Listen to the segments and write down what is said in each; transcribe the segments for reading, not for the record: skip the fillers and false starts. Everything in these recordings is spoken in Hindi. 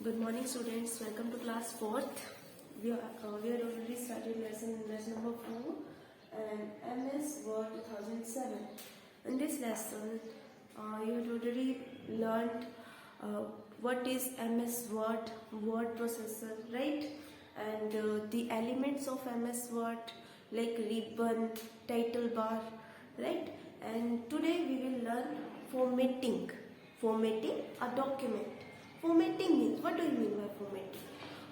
Good morning, students. Welcome to class 4th. We are already started lesson number 4 and MS Word 2007. In this lesson, you have already learned what is MS Word, word processor, right? And the elements of MS Word like ribbon, title bar, right? And today we will learn formatting a document. Formatting means, what do you mean by formatting?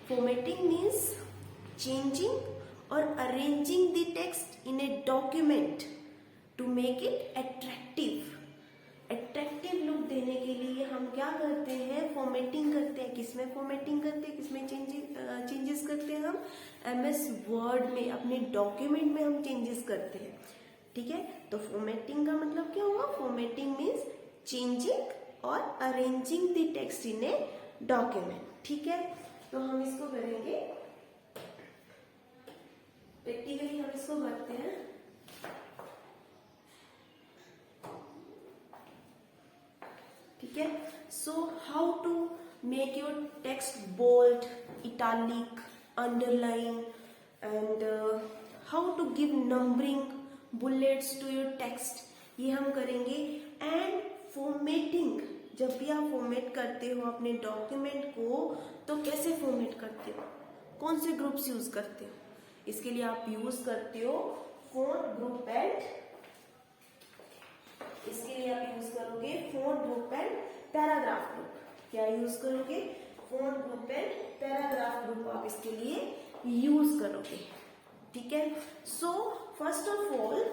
Formatting means changing or arranging the text in a document to make it attractive. Attractive look देने के लिए हम क्या करते हैं? फॉर्मेटिंग करते हैं. किसमें फॉर्मेटिंग करते हैं, किसमें चेंजेस करते हैं? हम MS वर्ड में, अपने डॉक्यूमेंट में हम चेंजेस करते हैं. ठीक है, तो फॉर्मेटिंग का मतलब क्या हुआ? फॉर्मेटिंग मीन्स चेंजिंग और arranging the text in a document. ठीक है, तो हम इसको करेंगे प्रैक्टिकली. हम इसको करते हैं. ठीक है, so how to make your text bold, italic, underline and how to give numbering, bullets to your text, ये हम करेंगे. एंड फॉर्मेटिंग, जब भी आप फॉर्मेट करते हो अपने डॉक्यूमेंट को, तो कैसे फॉर्मेट करते हो, कौन से ग्रुप्स यूज करते हो? इसके लिए आप यूज करते हो फॉन्ट ग्रुप एंड, इसके लिए आप यूज करोगे font group and paragraph group. क्या यूज करोगे? Font group and paragraph group आप इसके लिए यूज करोगे. ठीक है, सो फर्स्ट ऑफ ऑल,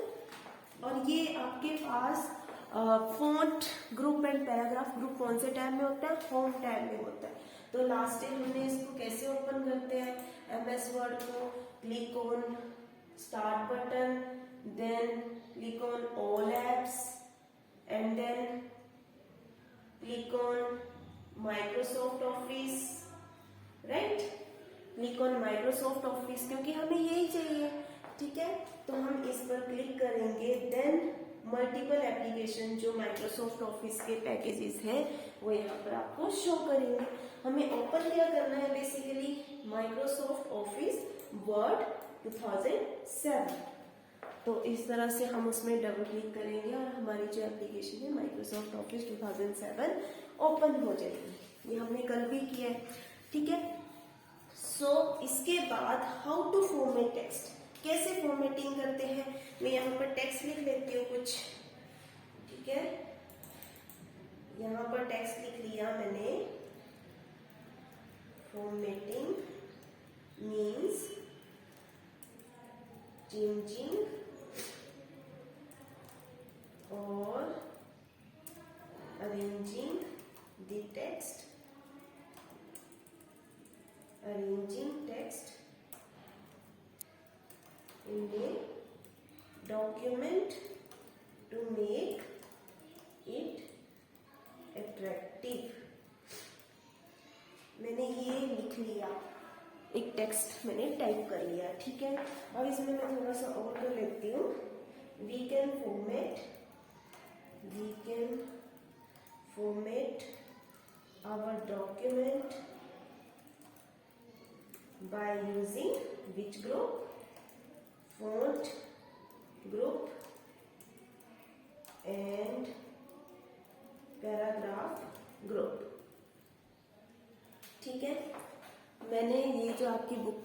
और ये आपके पास font group and paragraph group कौन से टैब में होता है? होम टैब में होता है. तो लास्ट टाइम हमने इसको कैसे ओपन करते हैं? MS वर्ड को click on start button, then click on all apps and then click on Microsoft office, right? Click on Microsoft office, क्योंकि हमें यही चाहिए. ठीक है, तो हम इस पर क्लिक करेंगे. देन मल्टीपल एप्लीकेशन जो माइक्रोसॉफ्ट ऑफिस के पैकेजेस हैं वो यहाँ पर आपको शो करेंगे. हमें ओपन क्या करना है? Basically Microsoft office word 2007. तो इस तरह से हम उसमें डबल क्लिक करेंगे और हमारी जो एप्लीकेशन है माइक्रोसॉफ्ट ऑफिस 2007 ओपन हो जाएगी. ये हमने कल भी किया है. ठीक है, सो इसके बाद हाउ टू फॉर्मेट टेक्स्ट, कैसे फॉर्मेटिंग करते हैं? मैं यहाँ पर टेक्स्ट लिख लेती हूँ कुछ. ठीक है, यहाँ पर टेक्स्ट लिख लिया मैंने. फॉर्मेटिंग मीन्स चेंजिंग और arranging the text, in a document to make it attractive. मैंने ये लिख लिया, एक टेक्स्ट मैंने टाइप कर लिया. ठीक है, अब इसमें मैं थोड़ा सा और कर लेती हूँ. We can format our document by using which group? Font group and paragraph group. ठीक है, मैंने ये जो आपकी बुक,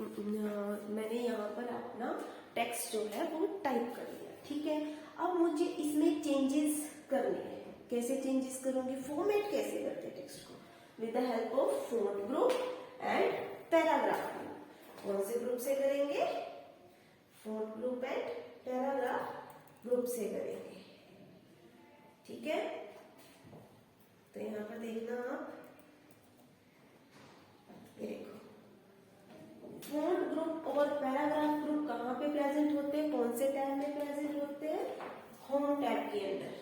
मैंने यहाँ पर अपना टेक्स्ट जो है वो टाइप कर लिया. ठीक है, अब मुझे इसमें चेंजेस करने हैं. कैसे चेंजेस करूंगी? फॉर्मेट कैसे करते हैं टेक्स्ट को? With the help of font group and paragraph group. कौन से ग्रुप से करेंगे? Font group and paragraph group से करेंगे. ठीक है, तो यहाँ पर देखना आप, ये देखो फॉन्ट ग्रुप और पैराग्राफ ग्रुप कहाँ पे प्रेजेंट होते हैं? कौन से टैब में प्रेजेंट होते हैं? होम टैब के अंदर.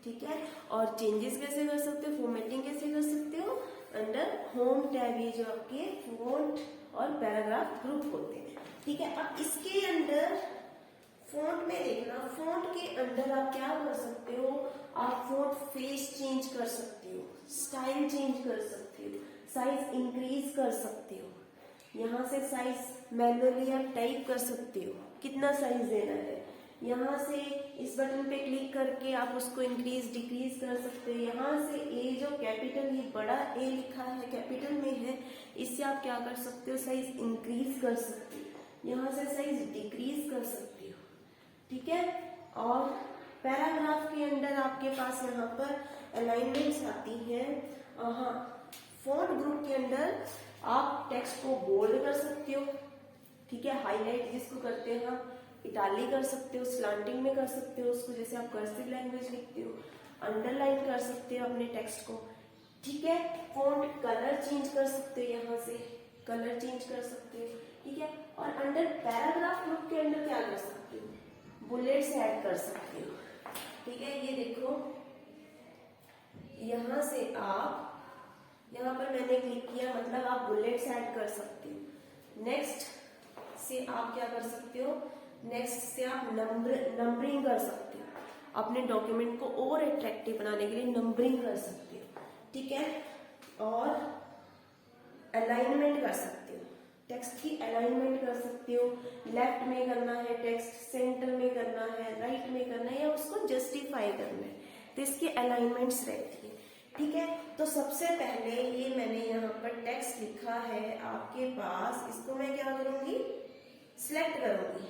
ठीक है, और चेंजेस कैसे कर सकते हो, फॉर्मेटिंग कैसे कर सकते हो? Under home tab. ये जो आपके फॉन्ट और पैराग्राफ ग्रुप होते हैं. ठीक है, अब इसके अंदर फॉन्ट में देखना, फॉन्ट के अंदर आप क्या कर सकते हो? आप फॉन्ट फेस चेंज कर सकते हो, स्टाइल चेंज कर सकते हो. साइज इंक्रीज कर सकते हो। यहाँ से साइज मैनुअली आप टाइप कर सकते हो कितना साइज देना है। यहाँ से इस बटन पे क्लिक करके आप उसको इंक्रीज डिक्रीज कर सकते हो। यहाँ से ए जो कैपिटल, ये बड़ा ए लिखा है कैपिटल में है, इससे आप क्या कर सकते हो, साइज इंक्रीज कर सकते हो। यहाँ से साइज डिक्रीज कर सकते हो, ठीक है। और पैराग्राफ के अंदर आपके पास यहाँ पर अलाइनमेंट्स आती हैं। हाँ, फॉन्ट ग्रुप के अंदर आप टेक्स्ट को बोल्ड कर सकते हो, ठीक है, हाईलाइट जिसको करते हैं हम, इटाली कर सकते हो, स्लांटिंग में कर सकते हो उसको, जैसे आप कर्सिव लैंग्वेज लिखते हो, अंडरलाइन कर सकते हो अपने टेक्स्ट को, ठीक है। फॉन्ट कलर चेंज कर सकते हो, यहाँ से कलर चेंज कर सकते हो, ठीक है। और अंडर पैराग्राफ ग्रुप के अंदर क्या कर सकते हो, बुलेट्स ऐड कर सकते हो, ठीक है। ये देखो, यहाँ से आप, यहाँ पर मैंने क्लिक किया, मतलब आप बुलेट्स ऐड कर सकते हो। नेक्स्ट से आप क्या कर सकते हो, नेक्स्ट से आप नंबरिंग कर सकते हो, अपने डॉक्यूमेंट को और अट्रैक्टिव बनाने के लिए नंबरिंग कर सकते हो, ठीक है। और अलाइनमेंट कर सकते हो, टेक्स्ट की अलाइनमेंट कर सकते हो, लेफ्ट में करना है टेक्स्ट, सेंटर में करना है, राइट में करना है, या उसको जस्टिफाई करना है, तो इसकी अलाइनमेंट्स रहती है, ठीक है। तो सबसे पहले ये मैंने यहाँ पर टेक्स्ट लिखा है आपके पास, इसको मैं क्या करूंगी, सिलेक्ट करूंगी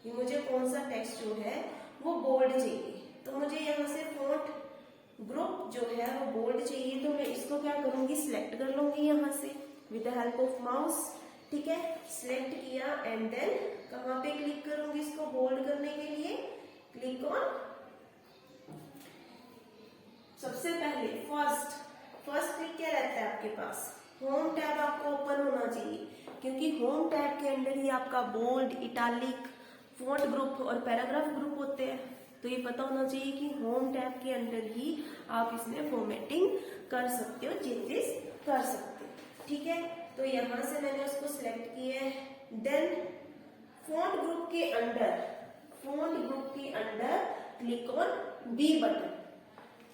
कि मुझे कौन सा टेक्स्ट जो है वो बोल्ड चाहिए। तो मुझे यहाँ से फॉन्ट ग्रुप जो है वो बोल्ड चाहिए, तो मैं इसको क्या करूंगी, सिलेक्ट कर लूंगी यहाँ से with the help of mouse, ठीक है। सिलेक्ट किया एंड देन कहाँ पे क्लिक करूंगी इसको बोल्ड करने के लिए, क्लिक ऑन, सबसे पहले फर्स्ट क्लिक क्या रहता है आपके पास, होम टैब आपको ओपन होना चाहिए, क्योंकि होम टैब के अंदर ही आपका बोल्ड, इटालिक, फॉन्ट ग्रुप और पैराग्राफ ग्रुप होते हैं। तो ये पता होना चाहिए कि होम टैब के अंदर ही आप इसमें फॉर्मेटिंग कर सकते हो, चेंजेस कर सकते हो, ठीक है। तो यहाँ से मैंने उसको सिलेक्ट किया है। देन फॉन्ट ग्रुप के अंदर क्लिक ऑन बी बटन,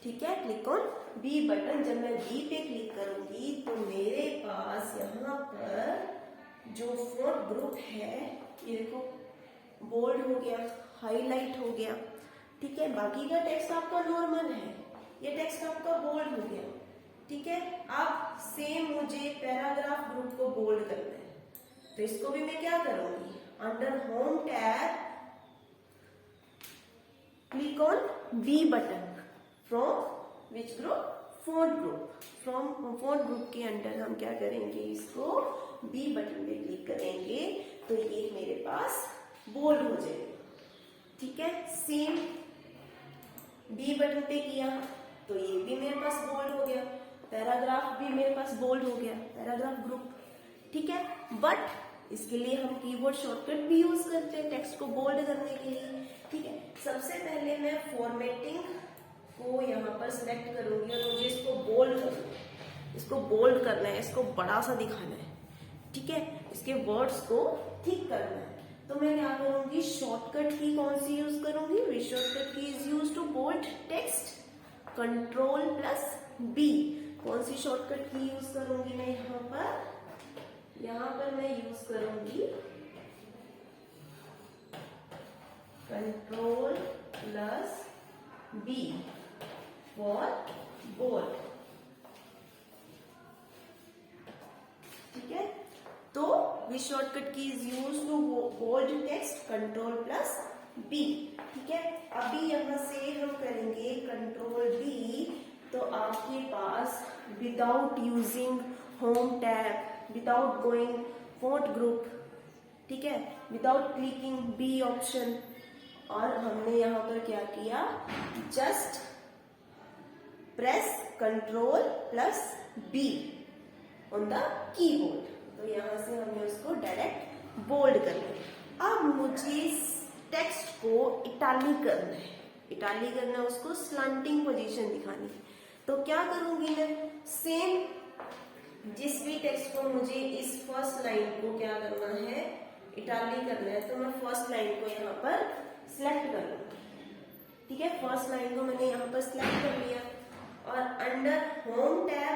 ठीक है, क्लिक ऑन बी बटन। जब मैं बी पे क्लिक करूंगी तो मेरे पास यहाँ पर जो फॉन्ट ग्रुप है, ये देखो बोल्ड हो गया, हाईलाइट हो गया, ठीक है। बाकी का टेक्स्ट आपका नॉर्मल है, ये टेक्स्ट आपका बोल्ड हो गया, ठीक है। अब सेम मुझे पैराग्राफ ग्रुप को बोल्ड करना है, तो इसको भी मैं क्या करूंगी, under home tab click on B button, from which group, font group, from font group के अंदर हम क्या करेंगे, इसको बी बटन पे क्लिक करेंगे तो ये मेरे पास बोल्ड हो जाएगा, ठीक है। सेम बी बटन पे किया तो ये भी मेरे पास बोल्ड हो गया, पैराग्राफ भी मेरे पास बोल्ड हो गया, पैराग्राफ ग्रुप, ठीक है। बट इसके लिए हम कीबोर्ड शॉर्टकट भी यूज करते हैं टेक्स्ट को बोल्ड करने के लिए, ठीक है। सबसे पहले मैं फॉर्मेटिंग को यहाँ पर सिलेक्ट करूंगी और मुझे इसको बोल्ड करना है, इसको बोल्ड करना है, इसको बड़ा सा दिखाना है, ठीक है, इसके वर्ड्स को थिक करना है। तो मैं क्या करूंगी, शॉर्टकट की कौन सी यूज करूंगी, shortcut key is use to bold text, Ctrl+B। कौन सी शॉर्टकट की यूज करूंगी मैं यहाँ पर मैं यूज करूंगी Ctrl+B फॉर बोल्ड, ठीक है। तो which shortcut key is use to bold text, Ctrl+B, ठीक है। अभी यहाँ से हम करेंगे Ctrl+B, तो आपके पास without using home tab, without going font group, ठीक है, विदाउट क्लिकिंग बी ऑप्शन, और हमने यहाँ पर क्या किया, just press Ctrl+B on the keyboard, तो यहाँ से हमने उसको डायरेक्ट बोल्ड कर लिया। अब मुझे टेक्स्ट को इटालिक करना है, इटालिक करना है, उसको स्लांटिंग पोजीशन दिखानी है। तो क्या करूंगी मैं, सेम जिस भी टेक्स्ट को मुझे इस फर्स्ट लाइन को क्या करना है, इटालिक करना है, तो मैं फर्स्ट लाइन को यहाँ पर सिलेक्ट कर लूंगी, ठीक है। फर्स्ट लाइन को मैंने यहाँ पर सिलेक्ट कर लिया और under home tab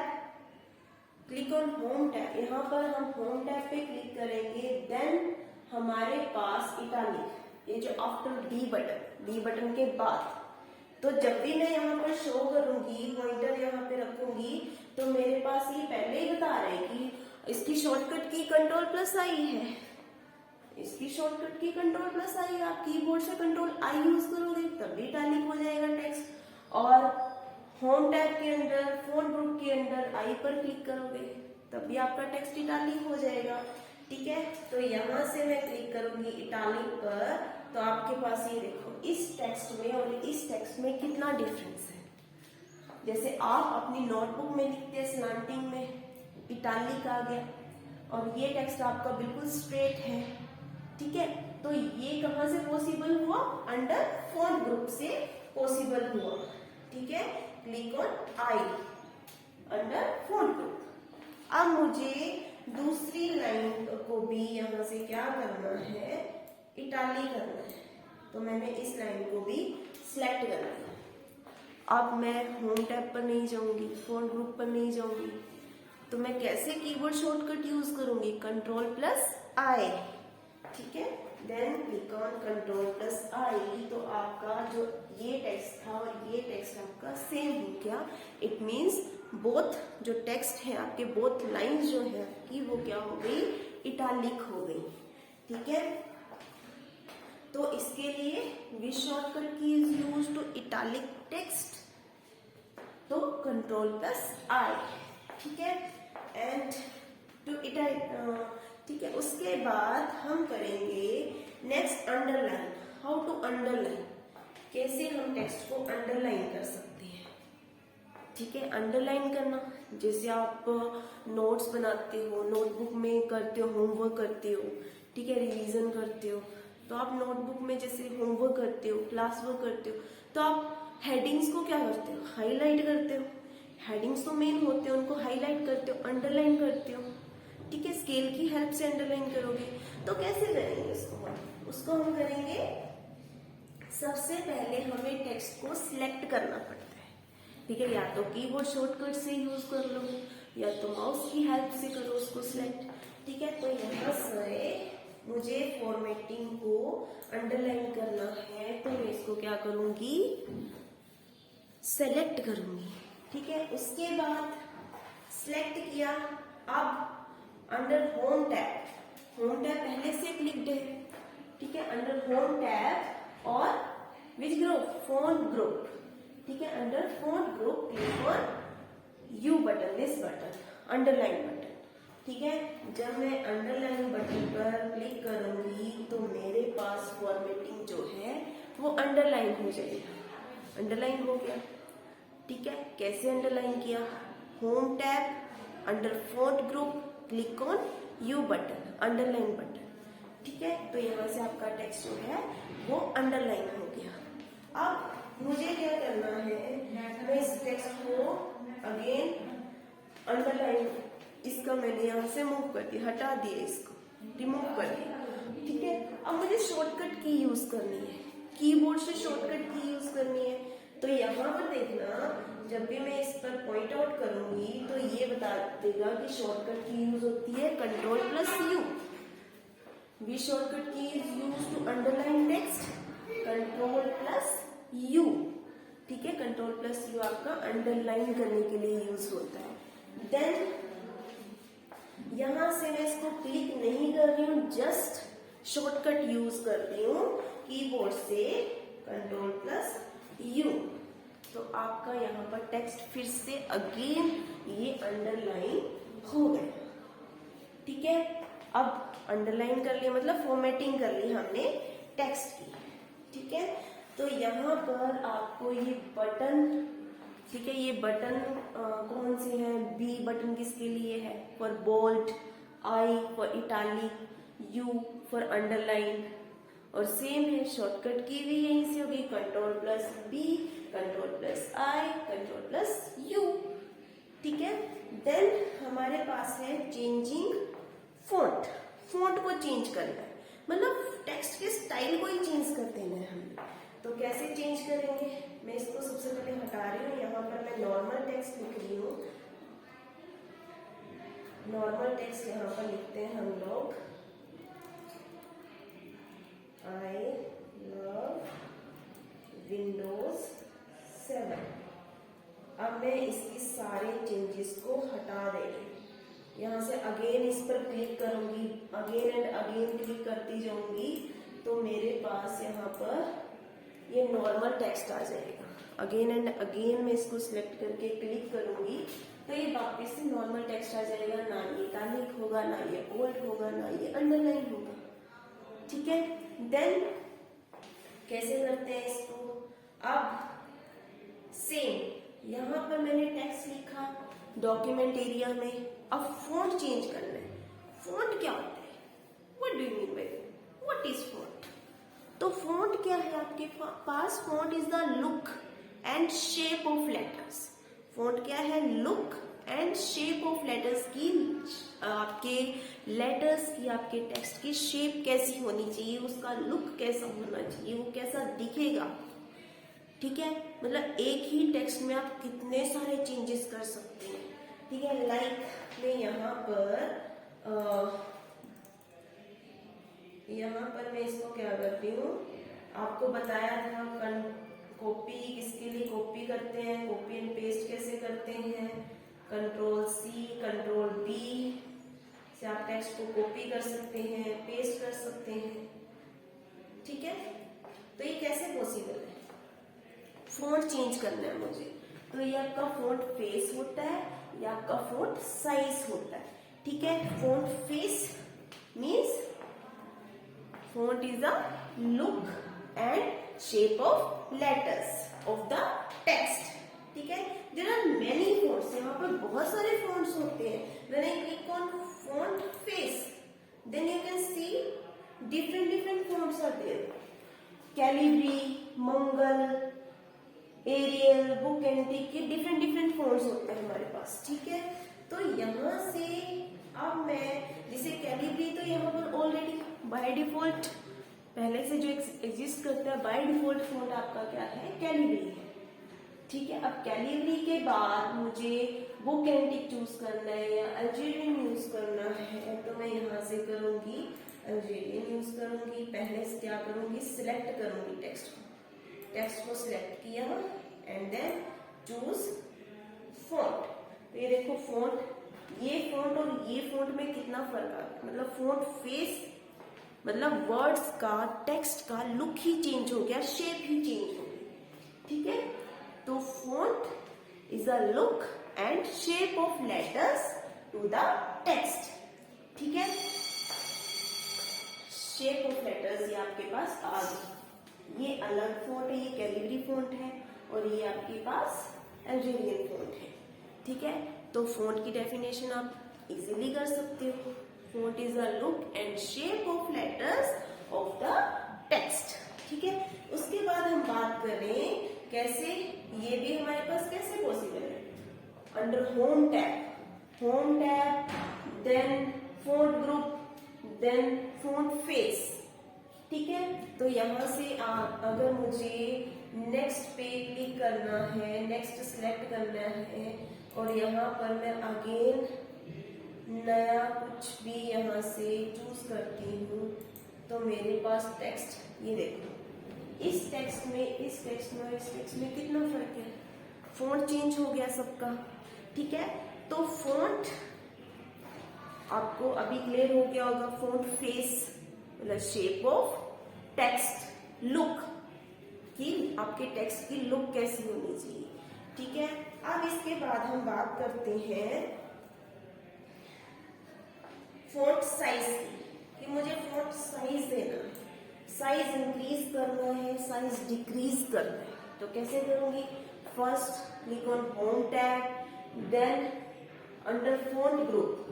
click on home tab, यहाँ पर हम होम टैब पे क्लिक करेंगे, देन हमारे पास इटालिक, ये जो आफ्टर डी बटन के बाद, तो जब भी मैं यहाँ पर शो करूंगी, पॉइंटर यहाँ पे रखूंगी, तो मेरे पास ये पहले ही बता रहे कि इसकी शॉर्टकट की कंट्रोल प्लस आई है, इसकी शॉर्टकट की कंट्रोल प्लस आई। आप कीबोर्ड से कंट्रोल आई यूज करोगे तब भी इटालिक हो जाएगा टेक्स्ट, और होम टैब के अंदर फोन ग्रुप के अंदर आई पर क्लिक करोगे तब भी आपका टेक्स्ट इटालिक हो जाएगा। ठीक है, तो यहाँ से मैं क्लिक करूंगी इटालिक पर, तो आपके पास ये देखो इस टेक्स्ट में और इस टेक्स्ट में कितना डिफरेंस है। जैसे आप अपनी नोटबुक में लिखते हैं स्लांटिंग में, इटालिक आ गया, और ये टेक्स्ट आपका बिल्कुल स्ट्रेट है। ठीक है, तो ये कहाँ से पॉसिबल हुआ? अंडर फॉन्ट ग्रुप से पॉसिबल हुआ। ठीक है, click on I under font group. अब मुझे दूसरी लाइन को भी यहाँ से क्या करना है? इटालिक करना है, तो मैंने इस लाइन को भी सिलेक्ट कर लिया। अब मैं होम टैब पर नहीं जाऊंगी, फॉन्ट ग्रुप पर नहीं जाऊंगी, तो मैं कैसे कीबोर्ड शॉर्टकट यूज करूंगी? Control plus I. ठीक है, then click on control plus I, तो आपका जो ये टेक्स्ट था और ये टेक्स्ट आपका सेम हो गया। इट मीन्स बोथ जो टेक्स्ट है आपके, बोथ लाइंस जो है आपकी, वो क्या हो गई? इटालिक हो गई। ठीक है, तो इसके लिए which shortcut key is use to italic text? तो कंट्रोल प्लस आई। ठीक है, एंड टू इटालिक। ठीक है, उसके बाद हम करेंगे next underline. How to underline, कैसे हम टेक्स्ट को अंडरलाइन कर सकते हैं। ठीक है, अंडरलाइन करना, जैसे आप नोट्स बनाते हो, नोटबुक में करते हो, होमवर्क करते हो, ठीक है, रिवीजन करते हो, तो आप नोटबुक में जैसे होमवर्क करते हो, क्लास वर्क करते हो, तो आप हेडिंग्स को क्या करते हो? हाईलाइट करते हो। हेडिंग्स तो मेन होते हैं, उनको हाईलाइट करते हो, अंडरलाइन करते हो। ठीक है, स्केल की हेल्प से अंडरलाइन करोगे। तो कैसे करेंगे उसको हम करेंगे, सबसे पहले हमें टेक्स्ट को सिलेक्ट करना पड़ता है। ठीक है, या तो कीबोर्ड शॉर्टकट से यूज कर लो, या तो माउस की हेल्प से करो उसको सिलेक्ट। ठीक है, तो यहाँ से मुझे फॉर्मेटिंग को अंडरलाइन करना है, तो मैं इसको क्या करूंगी? सेलेक्ट करूंगी। ठीक है, उसके बाद सिलेक्ट किया, अब under home tab, home tab पहले से क्लिक्ड है। ठीक है, अंडर होम टैब और विच ग्रुप? Phone group. ठीक है, under phone group click on you button, this button, underline button. ठीक है, जब मैं अंडरलाइन बटन पर क्लिक करूंगी तो मेरे पास फॉर्मेटिंग जो है वो अंडरलाइन हो जाएगा। अंडरलाइन हो गया। ठीक है, कैसे अंडरलाइन किया? Home tab, under phone group, click on you button, underline button. ठीक है, तो यहाँ से आपका टेक्स्ट जो है वो अंडरलाइन हो गया। अब मुझे क्या करना है? मैं इस टेक्स्ट को अगेन अंडरलाइन, इसका मैंने यहाँ से मूव कर दिया, हटा दिया, इसको रिमूव कर दिया। ठीक है, अब मुझे शॉर्टकट की यूज करनी है, कीबोर्ड से शॉर्टकट की यूज करनी है। तो यहाँ पर देखना, जब भी मैं इस पर पॉइंट आउट करूंगी तो ये बता देगा कि शॉर्टकट की यूज होती है control plus U. We shortcut key is use to underline text, control plus U. ठीक है, कंट्रोल प्लस यू आपका अंडरलाइन करने के लिए यूज होता है। देन यहां से मैं इसको क्लिक नहीं कर रही हूँ, जस्ट शॉर्टकट यूज कर रही हूँ कीबोर्ड से कंट्रोल प्लस यू, तो आपका यहाँ पर टेक्स्ट फिर से अगेन ये अंडरलाइन हो गया। ठीक है, अब अंडरलाइन कर लिया मतलब फॉर्मेटिंग कर ली हमने टेक्स्ट की। ठीक है, तो यहाँ पर आपको ये बटन, ठीक है, ये बटन कौन से हैं? बी बटन किसके लिए है? For bold, I for italic, U for underline, और सेम है शॉर्टकट की भी यहीं से होगी, control plus B, control plus I, control plus U. ठीक है, देन हमारे पास है चेंजिंग फॉन्ट, फॉन्ट को चेंज करना है, मतलब टेक्स्ट के स्टाइल को ही चेंज कर देना है हमें। तो कैसे चेंज करेंगे? मैं इसको सबसे पहले हटा रही हूँ, यहाँ पर मैं नॉर्मल टेक्स्ट लिख रही हूँ। नॉर्मल टेक्स्ट यहाँ पर लिखते हैं हम लोग, आई लव विंडोज 7। अब मैं इसकी सारे चेंजेस को हटा देंगे। यहाँ से अगेन इस पर क्लिक करूंगी, अगेन एंड अगेन क्लिक करती जाऊंगी, तो मेरे पास यहाँ पर ये नॉर्मल टेक्स्ट आ जाएगा। अगेन एंड अगेन मैं इसको सिलेक्ट करके क्लिक करूंगी तो ये वापस से नॉर्मल टेक्स्ट आ जाएगा। ना ये इटैलिक होगा, ना ये बोल्ड होगा, ना ये अंडरलाइन होगा। ठीक है, देन कैसे करते हैं इसको? अब सेम यहाँ पर मैंने टेक्स्ट लिखा डॉक्यूमेंट एरिया में, अब फॉन्ट चेंज करना है। फॉन्ट क्या होता है? What do you mean by what is font? तो फॉन्ट क्या है आपके पास? Font is the look and shape of letters. Font क्या है? Look and shape of letters की, आपके लेटर्स की, आपके टेक्स्ट की शेप कैसी होनी चाहिए, उसका लुक कैसा होना चाहिए, वो कैसा दिखेगा। ठीक है, मतलब एक ही टेक्स्ट में आप कितने सारे चेंजेस कर सकते हैं। ठीक है, लाइक मैं यहाँ पर मैं इसको क्या करती हूँ, आपको बताया था कॉपी किसके लिए कॉपी करते हैं, कॉपी एंड पेस्ट कैसे करते हैं। कंट्रोल सी कंट्रोल बी से आप टेक्स्ट को कॉपी कर सकते हैं, पेस्ट कर सकते हैं। ठीक है, तो ये कैसे पॉसिबल है? फॉन्ट चेंज करना है मुझे, तो ये आपका फॉन्ट फेस होता है या आपका फॉन्ट साइज होता है। ठीक है, font face means font is the look and shape of letters of the text. ठीक है, देयर आर मेनी फॉन्ट्स, यहाँ पर बहुत सारे फॉन्ट्स होते हैं। When I click on font face, then you can see different fonts are there. Calibri, Mangal, Arial, book antique के डिफरेंट fonts होते हैं हमारे पास। ठीक है, तो यहाँ से अब मैं जैसे कैलिब्री, तो यहाँ पर ऑलरेडी बाय डिफॉल्ट पहले से जो एग्जिस्ट करता है बाय डिफॉल्ट फॉन्ट आपका क्या है? कैलिब्री है। ठीक है, अब कैलिब्री के बाद मुझे बुक एंटिक चूज करना है या अल्जेरियन यूज करना है, तो मैं यहाँ से करूंगी अल्जेरियन यूज करूंगी। पहले से क्या करूंगी? सिलेक्ट करूंगी टेक्स्ट को सिलेक्ट किया एंड देन चूज फॉन्ट। तो ये देखो फॉन्ट, ये फॉन्ट और ये फॉन्ट में कितना फर्क आ गया। मतलब फॉन्ट फेस मतलब वर्ड्स का, टेक्स्ट का लुक ही चेंज हो गया, शेप ही चेंज हो गई। ठीक है, तो font is a look and shape of letters to the text. ठीक है, शेप ऑफ लेटर्स ये आपके पास आ गई। ये अलग फॉन्ट है, ये कैलिब्री फॉन्ट है और ये आपके पास अल्जेरियन फॉन्ट है। ठीक है, तो फॉन्ट की डेफिनेशन आप इजीली कर सकते हो। Font is a look and shape of letters of the text. ठीक है, उसके बाद हम बात करें कैसे, ये भी हमारे पास कैसे पॉसिबल है? Under home tab, then font group, then font face. ठीक है, तो यहाँ से आप अगर मुझे नेक्स्ट पे क्लिक करना है, नेक्स्ट सिलेक्ट करना है और यहाँ पर मैं अगेन नया कुछ भी यहाँ से चूज करती हूँ, तो मेरे पास टेक्स्ट, ये देखो इस टेक्स्ट में, इस टेक्स्ट में, इस टेक्स्ट में कितना फर्क है। फॉन्ट चेंज हो गया सबका। ठीक है, तो फॉन्ट आपको अभी क्लियर हो गया होगा। फॉन्ट फेस मतलब शेप ऑफ टेक्स्ट, लुक की, आपके टेक्स्ट की लुक कैसी होनी चाहिए। ठीक है, अब इसके बाद हम बात करते हैं फॉन्ट साइज की, कि मुझे फॉन्ट साइज देना है, साइज इंक्रीज करना है, साइज डिक्रीज करना है। तो कैसे करूंगी? First click on home tab, then under font group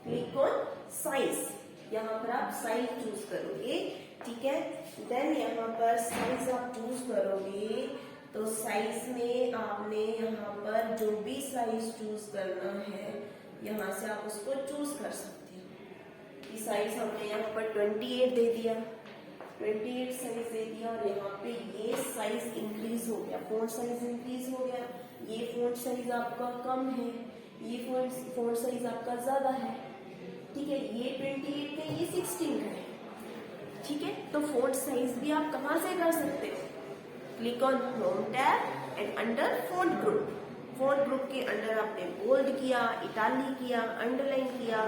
click on size. यहाँ पर आप साइज चूज करोगे। ठीक है, देन यहाँ पर साइज आप चूज करोगे, तो साइज में आपने यहाँ पर जो भी साइज चूज करना है, यहाँ से आप उसको चूज कर सकते हो। ये साइज हमने यहाँ पर 28 दे दिया, 28 साइज दे दिया और यहाँ पे ये साइज इंक्रीज हो गया, फॉन्ट साइज इंक्रीज हो गया। ये फॉन्ट साइज आपका कम है, ये फॉन्ट साइज आपका ज्यादा है। ठीक है, ये 28 का, ये 16 का है। ठीक है, तो फोंट साइज भी आप कहाँ से कर सकते हो? Click on home tab and under font group. Font group के अंडर आपने बोल्ड किया, इटालिक किया, अंडरलाइन किया,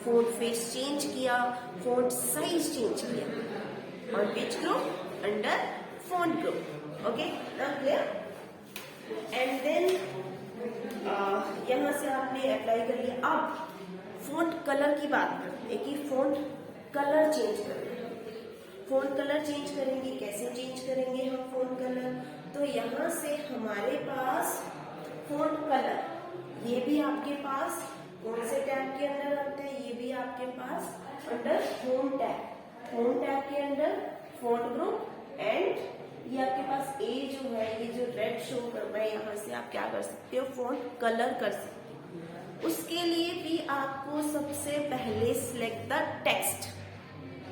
फोंट फेस चेंज किया, फोंट साइज चेंज किया। On which group? Under font group. Okay, now clear? And then यहाँ से आपने अप्लाई कर लिया। अब फोंट कलर की बात करते हैं कि फोंट कलर चेंज करना है। फोंट कलर चेंज करेंगे, कैसे चेंज करेंगे हम फोंट कलर? तो यहाँ से हमारे पास फोंट कलर, ये भी आपके पास कौन से टैब के अंदर आता है? ये भी आपके पास under home tab. Home tab के अंदर फोंट ग्रुप एंड ये आपके पास ए जो है, ये जो रेड शो कर रहा है, यहाँ से आप क्या कर सकते हो? फोंट कलर कर सकते हो। उसके लिए भी आपको सबसे पहले सिलेक्ट द टेक्स्ट।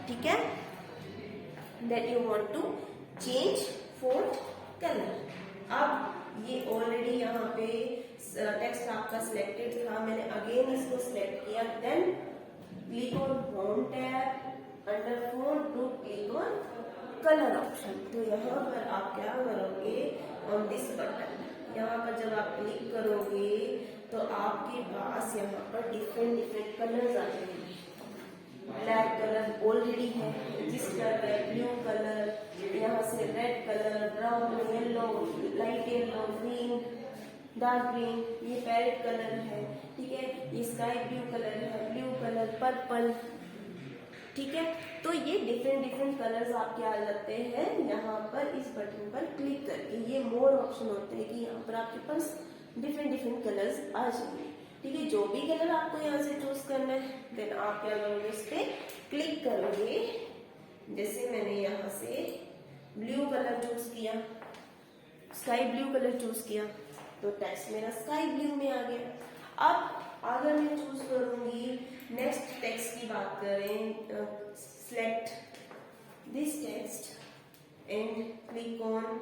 ठीक है, that you want to change font color। अब ये ऑलरेडी यहाँ पे टेक्स्ट आपका सिलेक्टेड था, मैंने अगेन इसको सिलेक्ट किया। Then click on home tab, under font group click on colour option. तो यहाँ पर आप क्या करोगे? ऑन दिस बटन, यहाँ पर जब आप क्लिक करोगे तो आपके पास यहाँ पर डिफरेंट कलर्स आ जाएंगे। ब्लैक कलर ऑलरेडी है, जिसका है ब्लू कलर, यहाँ से red colour, brown, yellow, light yellow, green, dark green, ये पैरेट कलर है। ठीक है, ये स्काई ब्लू कलर है, ब्लू कलर, पर्पल। ठीक है, तो ये डिफरेंट कलर्स आपके आ जाते हैं यहाँ पर इस बटन पर क्लिक करके। ये मोर ऑप्शन होते हैं कि यहाँ पर आपके पास डिफरेंट कलर्स आ जाएंगे। ठीक है, जो भी कलर आपको यहाँ से चूज करना है, देन आप क्या करोगे? इस पे क्लिक करोगे। जैसे मैंने यहाँ से ब्लू कलर चूज किया, स्काई ब्लू कलर चूज किया, तो टेक्स्ट मेरा स्काई ब्लू में आ गया। अब अगर मैं चूज करूंगी नेक्स्ट टेक्स्ट की बात करें, select this text and click on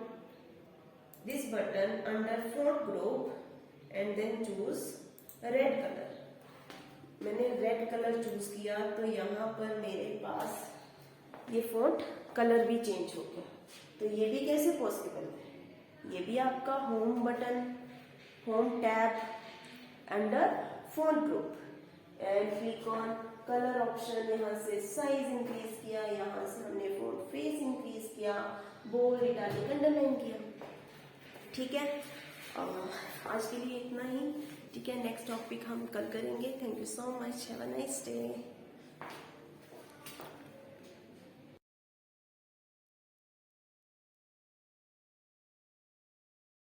this button under font group and then choose red colour. मैंने रेड कलर चूज किया, तो यहाँ पर मेरे पास ये फोंट कलर भी चेंज हो गया। तो ये भी कैसे पॉसिबल है? ये भी आपका home button, home tab, under font group and click on colour option. यहाँ से साइज इंक्रीज किया, यहाँ से हमने फोंट फेस इंक्रीज किया, बोल्ड, इटालिक, अंडरलाइन किया। ठीक है, आज के लिए इतना ही। ठीक है, नेक्स्ट टॉपिक हम कल करेंगे। Thank you so much, have a nice day.